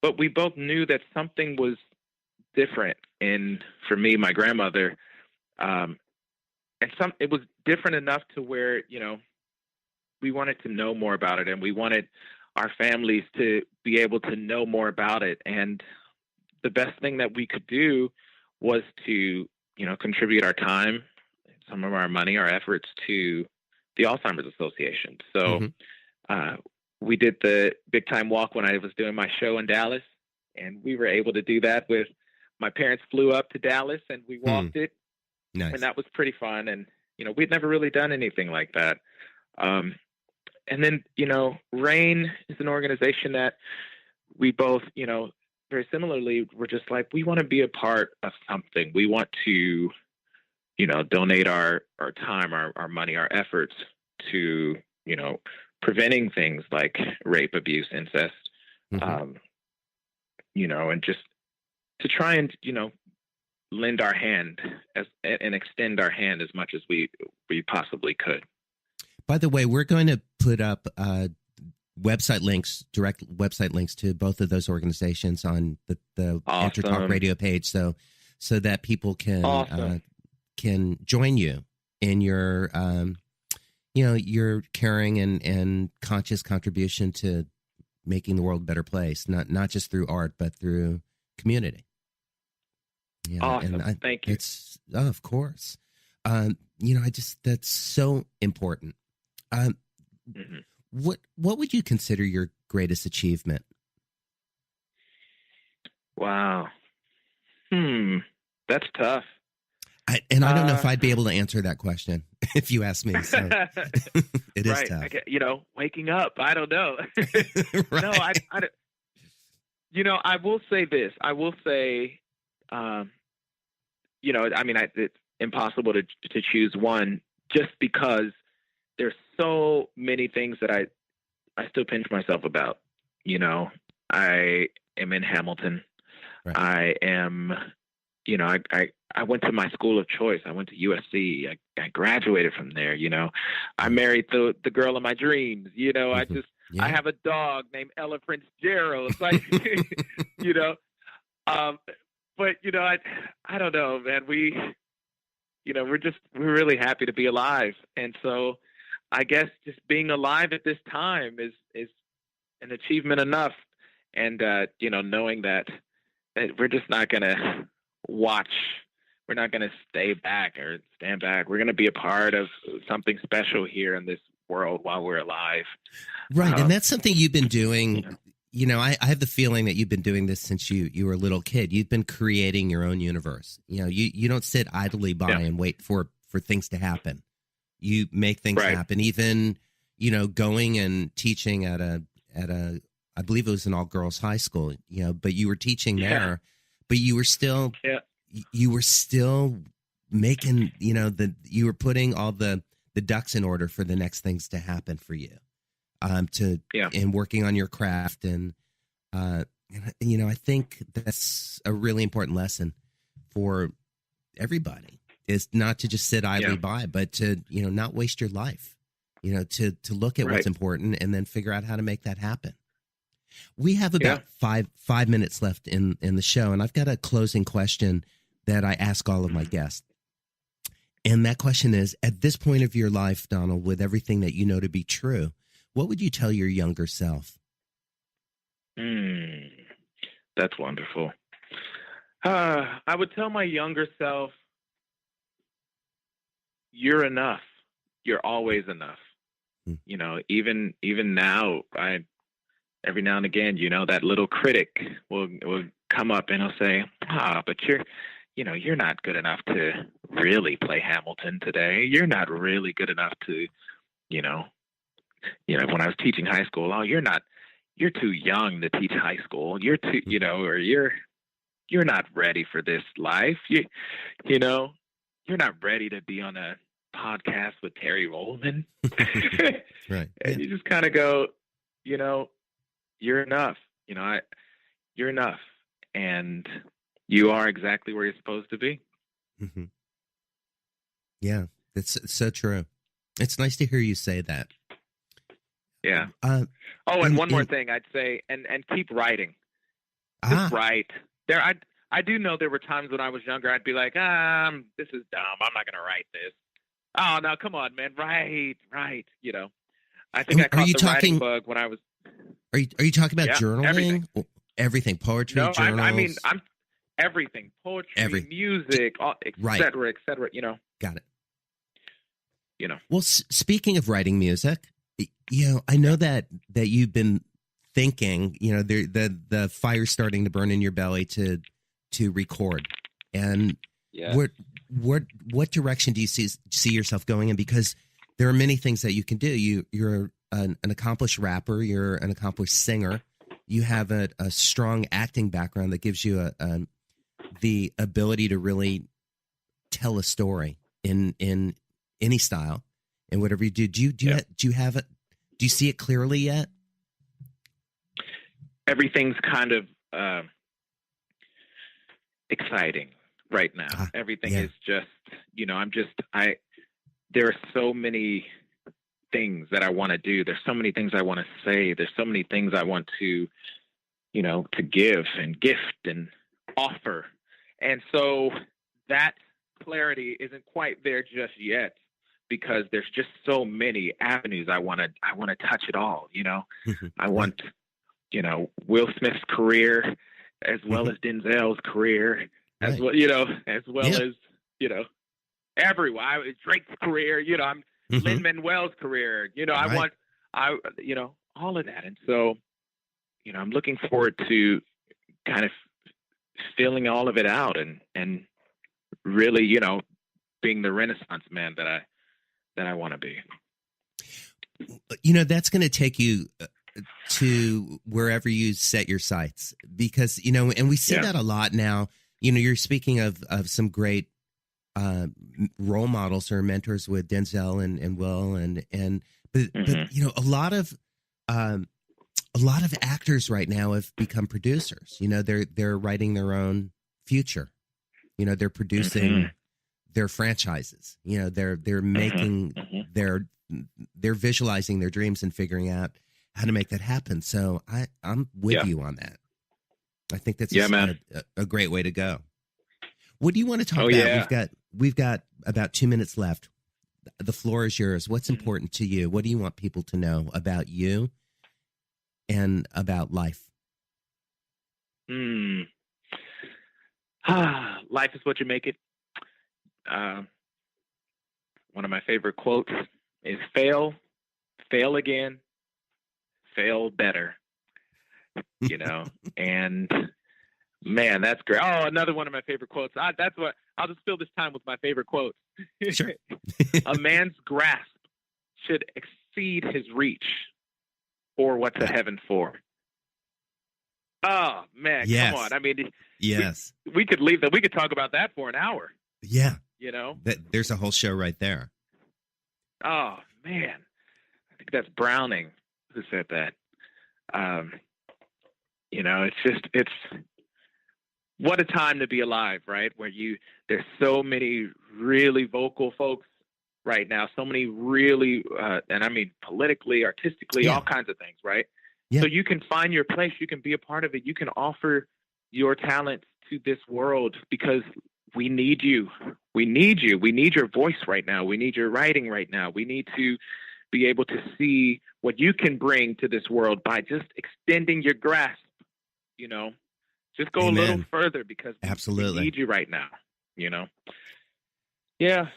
but we both knew that something was different for me, my grandmother, and it was different enough to where, we wanted to know more about it, and we wanted our families to be able to know more about it. And the best thing that we could do was to, contribute our time, some of our money, our efforts to the Alzheimer's Association. So we did the big time walk when I was doing my show in Dallas, and we were able to do that with my parents flew up to Dallas and we walked it. Nice. And that was pretty fun. And, we'd never really done anything like that. And then, RAINN is an organization that we both, very similarly, we're just like, we want to be a part of something. We want to, donate our time, our money, our efforts to, preventing things like rape, abuse, incest, and just to try and, lend our hand and extend our hand as much as we possibly could. By the way, we're going to put up website links, direct website links to both of those organizations on the Awesome. Intertalk Radio page, so that people can join you in your your caring and conscious contribution to making the world a better place, not just through art but through community. Yeah, awesome. And Thank you. It's of course. That's so important. What would you consider your greatest achievement? Wow. That's tough. I don't know if I'd be able to answer that question if you asked me. So it is right. tough. Waking up. I don't know. Right. No, I don't. I will say this. I will say, it's impossible to choose one, just because there's so many things that I still pinch myself about. I am in Hamilton. Right. I am, I went to my school of choice. I went to USC. I graduated from there. I married the girl of my dreams. I have a dog named Ella Prince Jarreau. It's like, but I don't know, man. We're really happy to be alive. And so I guess just being alive at this time is an achievement enough. And, knowing that we're just not going to watch, we're not going to stay back or stand back. We're going to be a part of something special here in this world while we're alive. Right. And that's something you've been doing. I have the feeling that you've been doing this since you were a little kid. You've been creating your own universe. You don't sit idly by and wait for things to happen. You make things happen. Even, going and teaching at a I believe it was an all girls high school, but you were teaching there, but you were still making, you were putting all the ducks in order for the next things to happen for you. And working on your craft. And I think that's a really important lesson for everybody, is not to just sit idly by, but to, not waste your life, to look at what's important and then figure out how to make that happen. We have about 5 minutes left in the show, and I've got a closing question that I ask all of my guests. And that question is, at this point of your life, Donald, with everything that you know to be true, what would you tell your younger self? That's wonderful. I would tell my younger self, you're enough. You're always enough. Even now, every now and again, that little critic will come up and he'll say, but you're not good enough to really play Hamilton today. You're not really good enough to, when I was teaching high school, you're too young to teach high school. You're too, or you're not ready for this life. You're not ready to be on a podcast with Terry Wollman. Right. And you just kind of go, you're enough. You're enough. And you are exactly where you're supposed to be. Mm-hmm. Yeah, it's so true. It's nice to hear you say that. Yeah. And one more thing I'd say, and keep writing. Just write. I do know there were times when I was younger, I'd be like, this is dumb. I'm not going to write this. Oh, no, come on, man. Write. I think I caught the writing bug when I was. Are you talking about journaling? Everything. Poetry, no, journals? I'm everything. Poetry, music, et cetera, et cetera, Got it. Well, speaking of writing music, I know that you've been thinking, the fire's starting to burn in your belly to record. And what direction do you see yourself going in? Because there are many things that you can do. You're an accomplished rapper. You're an accomplished singer. You have a strong acting background that gives you the ability to really tell a story in any style and whatever you do. Do you have it? Do you see it clearly yet? Everything's kind of exciting right now. Everything is just, there are so many things that I want to do. There's so many things I want to say. There's so many things I want to, to give and gift and offer. And so that clarity isn't quite there just yet, because there's just so many avenues. I want to touch it all, I want, Will Smith's career as well as Denzel's career, as well, as well as, everyone. Drake's career, I'm Lin-Manuel's career, I want, all of that. And so, I'm looking forward to kind of filling all of it out and really, being the Renaissance man that I want to be. That's going to take you to wherever you set your sights, because, and we see that a lot now. You're speaking of some great role models or mentors with Denzel and Will but a lot of actors right now have become producers. They're writing their own future. They're producing their franchises. They're making they're visualizing their dreams and figuring out how to make that happen. So I'm with you on that. I think that's a great way to go. What do you want to talk about? Yeah. We've got about 2 minutes left. The floor is yours. What's important to you? What do you want people to know about you and about life? Life is what you make it. One of my favorite quotes is fail again, fail better, and man, that's great. Oh, another one of my favorite quotes. I'll just fill this time with my favorite quotes. Sure. A man's grasp should exceed his reach, or what's a heaven for? Oh man, come on. I mean, yes, we could leave that. We could talk about that for an hour. Yeah. There's a whole show right there. Oh man, I think that's Browning who said that. It's what a time to be alive, right? Where there's so many really vocal folks right now, so many really, and I mean politically, artistically, all kinds of things, right? Yeah. So you can find your place, you can be a part of it, you can offer your talent to this world, because we need you. We need you. We need your voice right now. We need your writing right now. We need to be able to see what you can bring to this world by just extending your grasp, Just go Amen. A little further, because absolutely we need you right now, Yeah.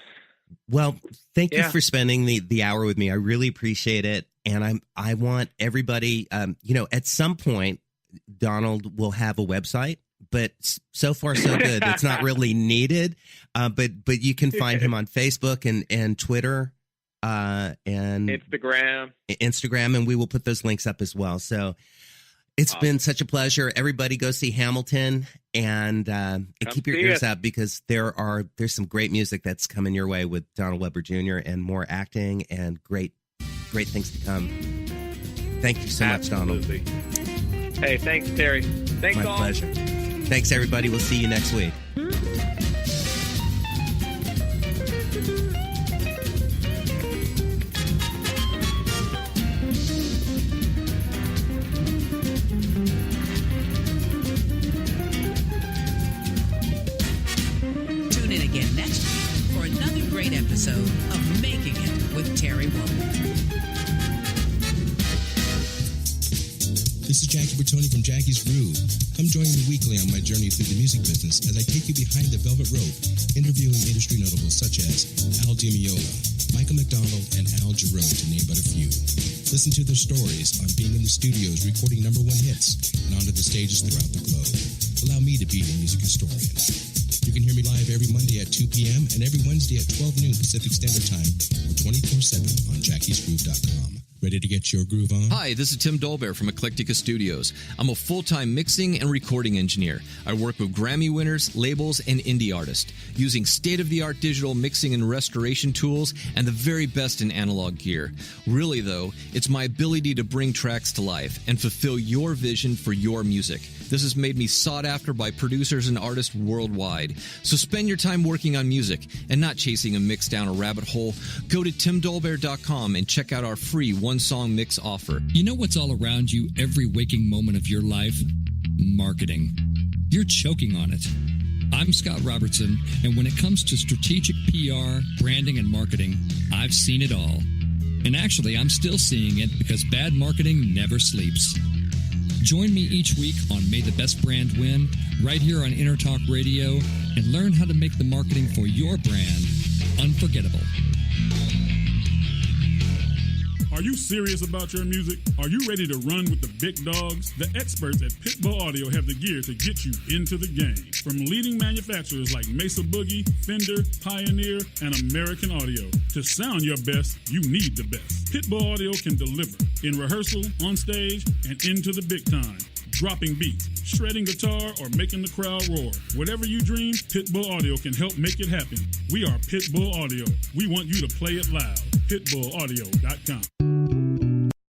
Well, thank you for spending the hour with me. I really appreciate it. And I want everybody, at some point, Donald will have a website, but so far so good. It's not really needed. But you can find him on Facebook and Twitter, and Instagram, and we will put those links up as well. So it's been such a pleasure. Everybody go see Hamilton and keep your ears out, because there's some great music that's coming your way with Donald Webber Jr. and more acting and great things to come. Thank you so much, Donald. Hey, thanks, Terry. Thanks, My pleasure. Thanks, everybody. We'll see you next week. Tune in again next week for another great episode of Making It with Terry Woman. This is Jackie Buitoni from Jackie's Groove. Come join me weekly on my journey through the music business as I take you behind the velvet rope, interviewing industry notables such as Meola, Mcdonald, and Jarreau, to name but a few. Listen to their stories on being in the studios recording #1 hits and onto the stages throughout the globe. Allow me to be your music historian. You can hear me live every Monday at 2 p.m. and every Wednesday at 12 noon Pacific Standard Time, or 24/7 on jackiesgroove.com. Ready to get your groove on? Hi, this is Tim Dole from Eclectic Estudios. I'm a full-time mixing and recording engineer. I work with Grammy winners, labels, and indie artists, using state-of-the-art digital mixing and restoration tools and the very best in analog gear. Really, though, it's my ability to bring tracks to life and fulfill your vision for your music. This has made me sought after by producers and artists worldwide. So spend your time working on music and not chasing a mix down a rabbit hole. Go to timdolbear.com and check out our free one-song mix offer. You know what's all around you every waking moment of your life? Marketing. You're choking on it. I'm Scott Robertson, and when it comes to strategic PR, branding, and marketing, I've seen it all. And actually, I'm still seeing it because bad marketing never sleeps. Join me each week on May the Best Brand Win, right here on Intertalk Radio, and learn how to make the marketing for your brand unforgettable. Are you serious about your music? Are you ready to run with the big dogs? The experts at Pitbull Audio have the gear to get you into the game. From leading manufacturers like Mesa Boogie, Fender, Pioneer, and American Audio. To sound your best, you need the best. Pitbull Audio can deliver in rehearsal, on stage, and into the big time. Dropping beats, shredding guitar, or making the crowd roar. Whatever you dream, Pitbull Audio can help make it happen. We are Pitbull Audio. We want you to play it loud. PitbullAudio.com.